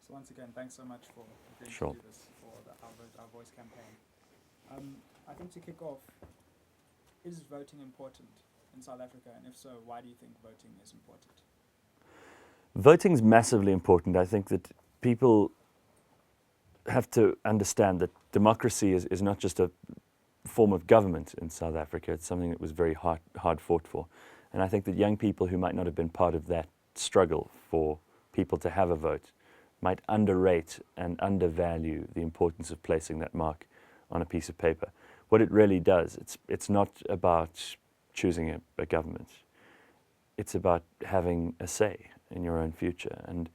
So once again, thanks so much for agreeing Sure. to do this for the Our Voice campaign. I think to kick off, is voting important in South Africa? And if so, why do you think voting is important? Voting is massively important. I think that people have to understand that democracy is not just a form of government in South Africa. It's something that was very hard fought for. And I think that young people who might not have been part of that struggle for people to have a vote might underrate and undervalue the importance of placing that mark on a piece of paper. What it really does, it's not about choosing a government. It's about having a say in your own future. And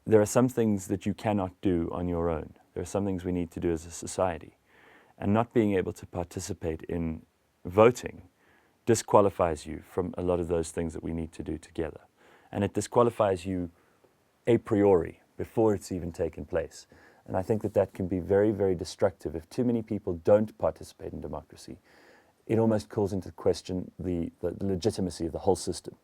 there are some things that you cannot do on your own. There are some things we need to do as a society. And not being able to participate in voting disqualifies you from a lot of those things that we need to do together. And it disqualifies you a priori, before it's even taken place. And I think that that can be very, very destructive. If too many people don't participate in democracy, it almost calls into question the legitimacy of the whole system.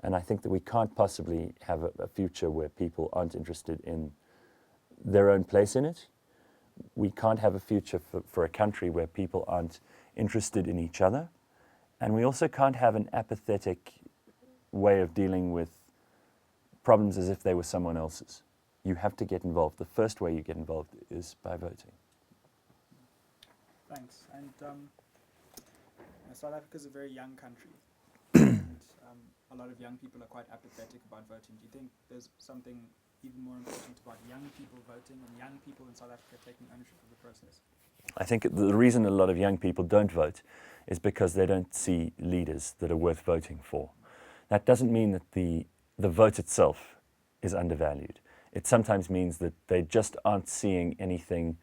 And I think that we can't possibly have a future where people aren't interested in their own place in it. We can't have a future for a country where people aren't interested in each other. And we also can't have an apathetic way of dealing with problems as if they were someone else's. You have to get involved. The first way you get involved is by voting. Thanks. And South Africa is a very young country. And a lot of young people are quite apathetic about voting. Do you think there's something even more important about young people voting and young people in South Africa taking ownership of the process? I think the reason a lot of young people don't vote is because they don't see leaders that are worth voting for. That doesn't mean that the vote itself is undervalued. It sometimes means that they just aren't seeing anything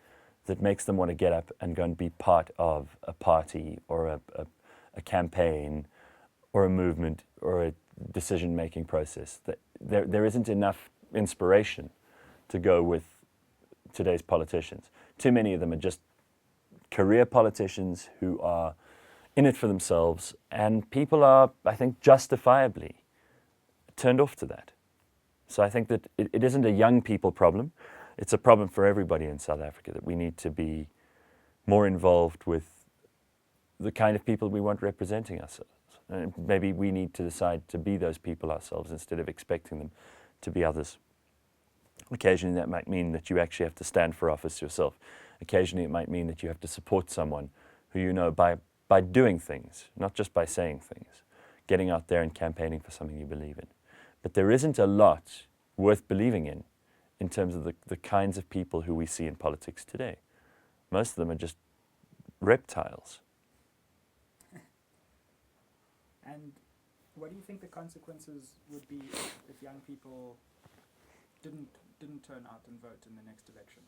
that makes them want to get up and go and be part of a party or a campaign or a movement or a decision-making process. There isn't enough inspiration to go with today's politicians. Too many of them are just career politicians who are in it for themselves, and people are, I think, justifiably turned off to that. So I think that it isn't a young people problem. It's a problem for everybody in South Africa, that we need to be more involved with the kind of people we want representing ourselves. And maybe we need to decide to be those people ourselves instead of expecting them to be others. Occasionally that might mean that you actually have to stand for office yourself. Occasionally it might mean that you have to support someone who you know by doing things, not just by saying things, getting out there and campaigning for something you believe in. But there isn't a lot worth believing in terms of the kinds of people who we see in politics today. Most of them are just reptiles. And what do you think the consequences would be if young people didn't turn out and vote in the next election?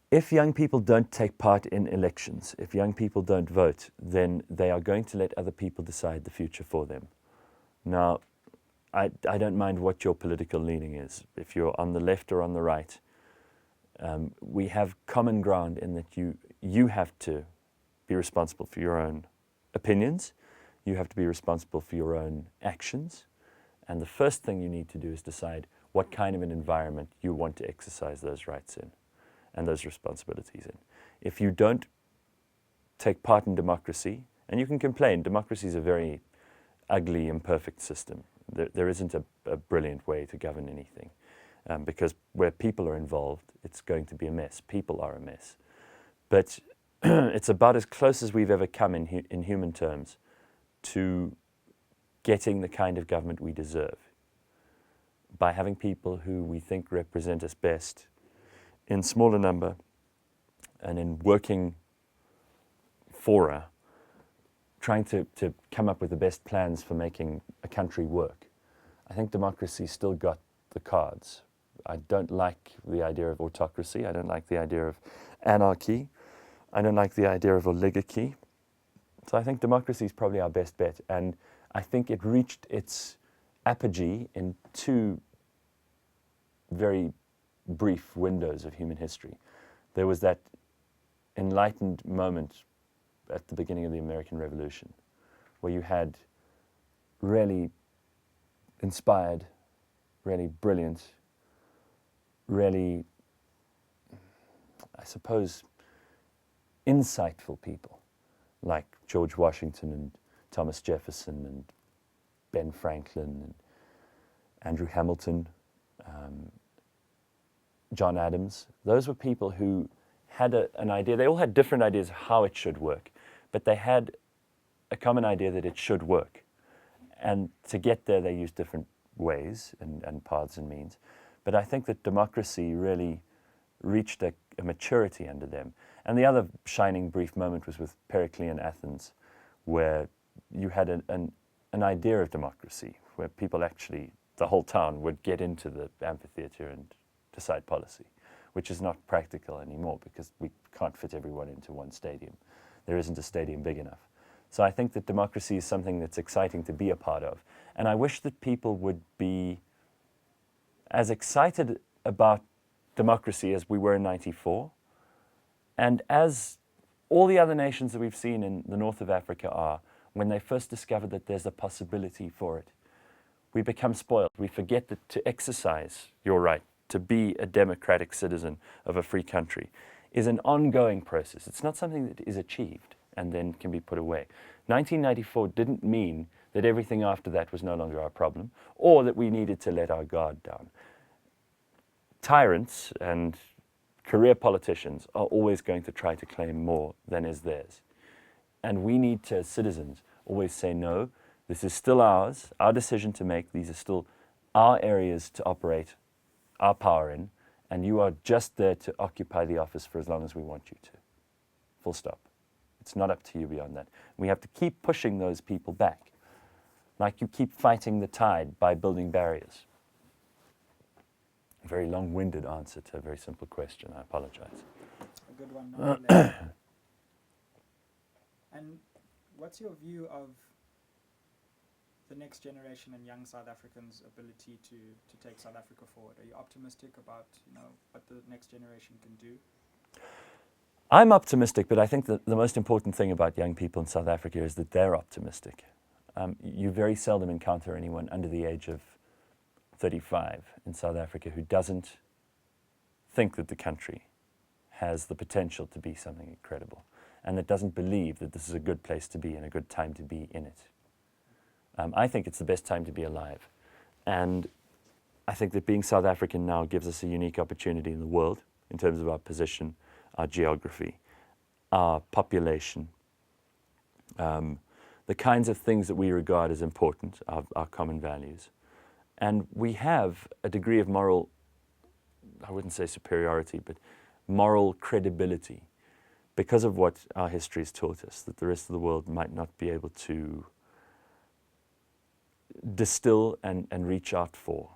If young people don't take part in elections, if young people don't vote, then they are going to let other people decide the future for them. Now, I don't mind what your political leaning is. If you're on the left or on the right, we have common ground in that you have to be responsible for your own opinions. You have to be responsible for your own actions. And the first thing you need to do is decide what kind of an environment you want to exercise those rights in and those responsibilities in. If you don't take part in democracy, and you can complain, democracy is a very ugly, imperfect system. There isn't a brilliant way to govern anything, because where people are involved, it's going to be a mess. People are a mess. But it's about as close as we've ever come in human terms to getting the kind of government we deserve by having people who we think represent us best in smaller number and in working fora, trying to come up with the best plans for making a country work. I think democracy's still got the cards. I don't like the idea of autocracy. I don't like the idea of anarchy. I don't like the idea of oligarchy. So I think democracy is probably our best bet. And I think it reached its apogee in two very brief windows of human history. There was that enlightened moment at the beginning of the American Revolution, where you had really inspired, really brilliant, really, I suppose, insightful people like George Washington and Thomas Jefferson and Ben Franklin and Andrew Hamilton, John Adams. Those were people who had an idea. They all had different ideas of how it should work, but they had a common idea that it should work. And to get there, they used different ways and paths and means. But I think that democracy really reached a maturity under them. And the other shining brief moment was with Periclean Athens, where you had an idea of democracy, where people actually, the whole town would get into the amphitheater and decide policy, which is not practical anymore because we can't fit everyone into one stadium. There isn't a stadium big enough. So I think that democracy is something that's exciting to be a part of. And I wish that people would be as excited about democracy as we were in '94, and as all the other nations that we've seen in the north of Africa are, when they first discovered that there's a possibility for it. We become spoiled. We forget that to exercise your right to be a democratic citizen of a free country is an ongoing process. It's not something that is achieved and then can be put away. 1994 didn't mean that everything after that was no longer our problem or that we needed to let our guard down. Tyrants and career politicians are always going to try to claim more than is theirs. And we need to, as citizens, always say, no, this is still ours, our decision to make, these are still our areas to operate our power in, and you are just there to occupy the office for as long as we want you to. Full stop. It's not up to you beyond that. We have to keep pushing those people back, like you keep fighting the tide by building barriers. A very long-winded answer to a very simple question. I apologize. A good one, nonetheless. And what's your view of the next generation and young South Africans' ability to take South Africa forward? Are you optimistic about what the next generation can do? I'm optimistic, but I think that the most important thing about young people in South Africa is that they're optimistic. You very seldom encounter anyone under the age of 35 in South Africa who doesn't think that the country has the potential to be something incredible and that doesn't believe that this is a good place to be and a good time to be in it. I think it's the best time to be alive. And I think that being South African now gives us a unique opportunity in the world in terms of our position, our geography, our population, the kinds of things that we regard as important, our common values. And we have a degree of moral, I wouldn't say superiority, but moral credibility because of what our history has taught us, that the rest of the world might not be able to distill and reach out for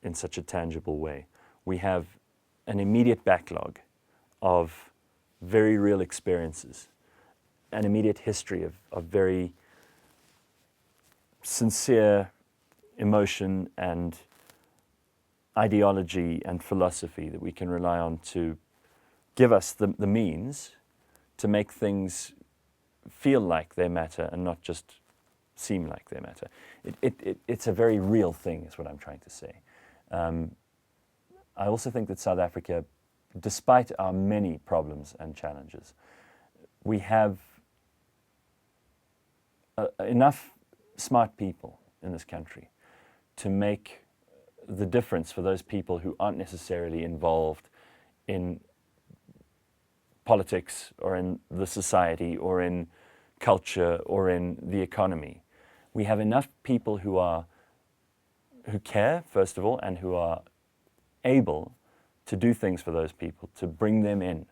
in such a tangible way. We have an immediate backlog of very real experiences, an immediate history of very sincere emotion and ideology and philosophy that we can rely on to give us the means to make things feel like they matter and not just seem like they matter. It's a very real thing is what I'm trying to say. I also think that South Africa, despite our many problems and challenges, we have enough smart people in this country to make the difference for those people who aren't necessarily involved in politics or in the society or in culture or in the economy. We have enough people who care, first of all, and who are able to do things for those people, to bring them in,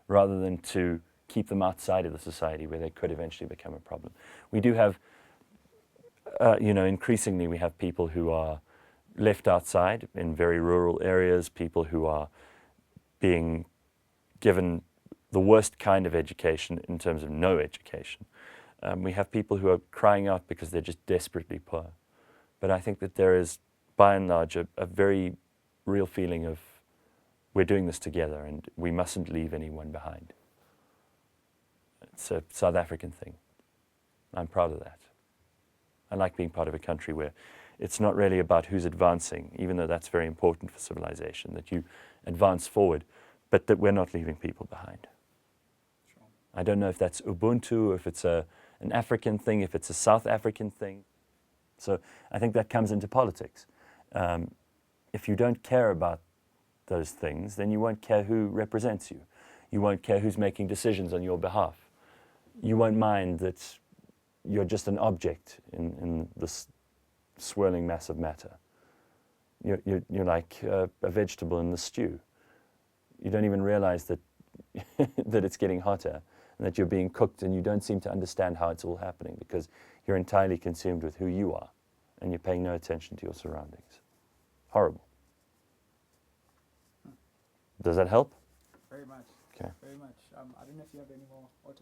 rather than to keep them outside of the society where they could eventually become a problem. We do have, increasingly we have people who are left outside in very rural areas, people who are being given the worst kind of education in terms of no education. We have people who are crying out because they're just desperately poor. But I think that there is, by and large, a very real feeling of we're doing this together and we mustn't leave anyone behind. It's a South African thing. I'm proud of that. I like being part of a country where It's not really about who's advancing, even though that's very important for civilization, that you advance forward, but that we're not leaving people behind. Sure. I don't know if that's Ubuntu, if it's an African thing, if it's a South African thing. So I think that comes into politics. If you don't care about those things, then you won't care who represents you. You won't care who's making decisions on your behalf. You won't mind that you're just an object in this swirling mass of matter. You're like a vegetable in the stew. You don't even realize that that it's getting hotter and that you're being cooked, and you don't seem to understand how it's all happening because you're entirely consumed with who you are and you're paying no attention to your surroundings. Horrible. Does that help? Very much. Okay. Very much. I don't know if you have any more or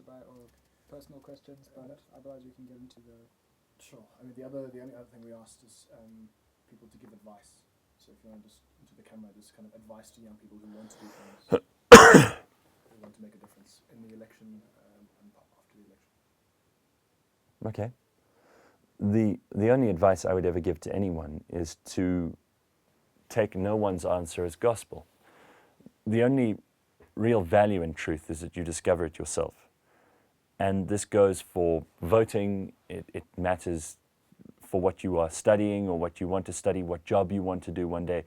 personal questions, but otherwise we can get into the... Sure. I mean, the only other thing we asked is people to give advice. So if you want to just, into the camera, just kind of advice to young people who want to do things, who want to make a difference in the election and after the election. Okay. The only advice I would ever give to anyone is to take no one's answer as gospel. The only real value in truth is that you discover it yourself. And this goes for voting. It matters for what you are studying or what you want to study, what job you want to do one day.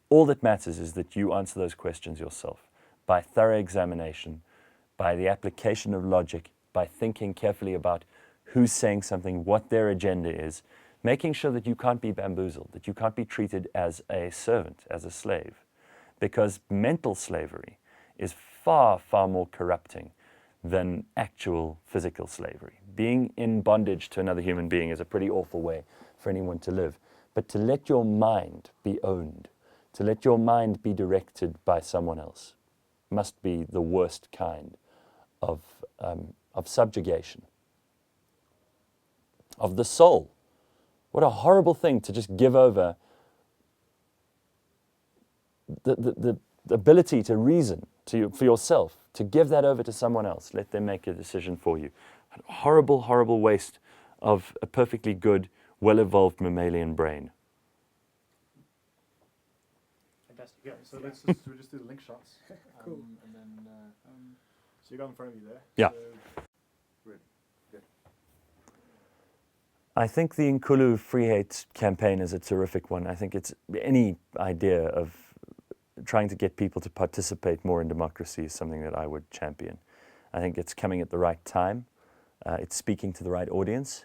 All that matters is that you answer those questions yourself by thorough examination, by the application of logic, by thinking carefully about who's saying something, what their agenda is, making sure that you can't be bamboozled, that you can't be treated as a servant, as a slave. Because mental slavery is far, far more corrupting than actual physical slavery. Being in bondage to another human being is a pretty awful way for anyone to live. But to let your mind be owned, to let your mind be directed by someone else, must be the worst kind of subjugation of the soul. What a horrible thing to just give over the ability to reason for yourself, to give that over to someone else. Let them make a decision for you. A horrible, horrible waste of a perfectly good, well-evolved mammalian brain. Fantastic. Yeah. So we'll just do the link shots. Cool. And then so you got in front of you there. Yeah. So, really good. I think the Nkulu Free Hate campaign is a terrific one. I think it's any idea of trying to get people to participate more in democracy is something that I would champion. I think it's coming at the right time. It's speaking to the right audience.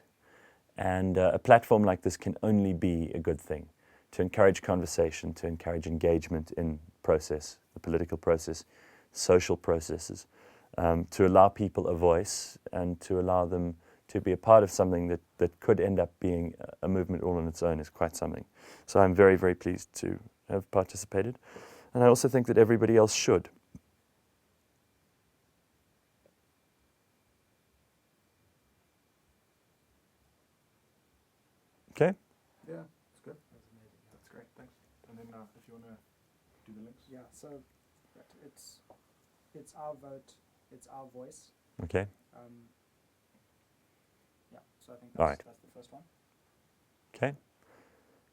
And a platform like this can only be a good thing, to encourage conversation, to encourage engagement in process, the political process, social processes, to allow people a voice and to allow them to be a part of something that could end up being a movement all on its own is quite something. So I'm very, very pleased to have participated. And I also think that everybody else should. Okay? Yeah, that's good. That's amazing. That's great. Thanks. And then if you want to do the links. Yeah, so it's our vote, it's our voice. Okay. Yeah, so I think All right. that's the first one. Okay.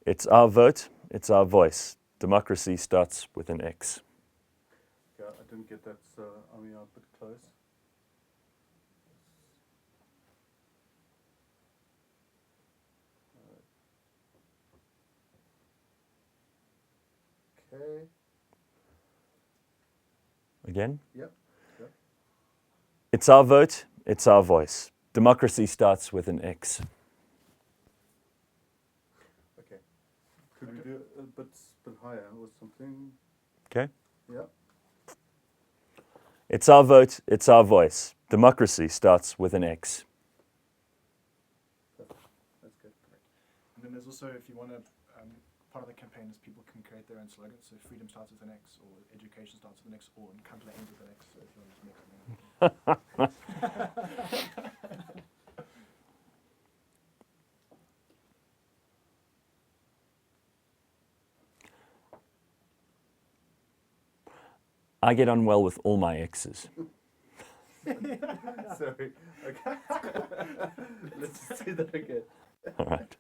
It's our vote, it's our voice. Democracy starts with an X. Yeah, I didn't get that, so are we a bit close? Okay. Again? Yep. Yep. It's our vote, it's our voice. Democracy starts with an X. Okay. Could we do a bit higher or something? Okay? Yeah. It's our vote, it's our voice. Democracy starts with an X. That's good. Correct. And then there's also, if you want to, part of the campaign is people can create their own slogans. So freedom starts with an X, or education starts with an X, or Nkandla ends with an X. So if you want to just mix them in. I get on well with all my X's. Sorry. Okay. Let's just do that again. All right.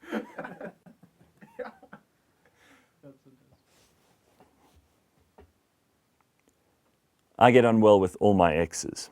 I get on well with all my exes.